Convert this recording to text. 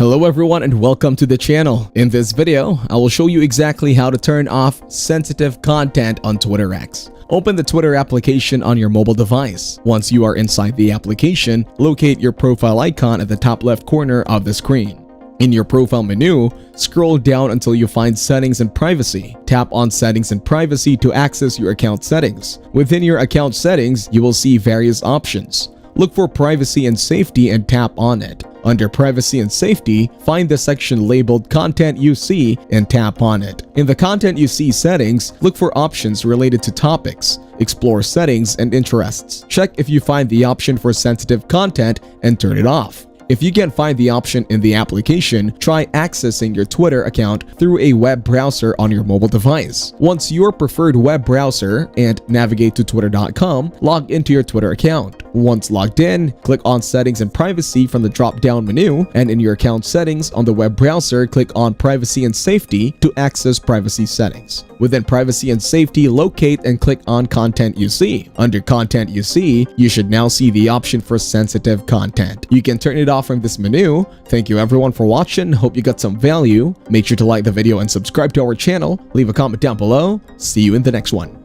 Hello everyone and welcome to the channel. In this video, I will show you exactly how to turn off sensitive content on Twitter X. Open the Twitter application on your mobile device. Once you are inside the application, locate your profile icon at the top left corner of the screen. In your profile menu, scroll down until you find Settings and Privacy. Tap on Settings and Privacy to access your account settings. Within your account settings, you will see various options. Look for Privacy and Safety and tap on it. Under Privacy and Safety, find the section labeled Content You See and tap on it. In the Content You See settings, look for options related to topics. Explore settings and interests. Check if you find the option for sensitive content and turn it off. If you can't find the option in the application, try accessing your Twitter account through a web browser on your mobile device. Once your preferred web browser and navigate to twitter.com, log into your Twitter account. Once logged in, click on Settings and Privacy from the drop-down menu, and in your account settings on the web browser, click on Privacy and Safety to access privacy settings. Within Privacy and Safety, locate and click on Content You See. Under Content You See, you should now see the option for sensitive content. You can turn it off from this menu. Thank you everyone for watching. Hope you got some value. Make sure to like the video and subscribe to our channel. Leave a comment down below. See you in the next one.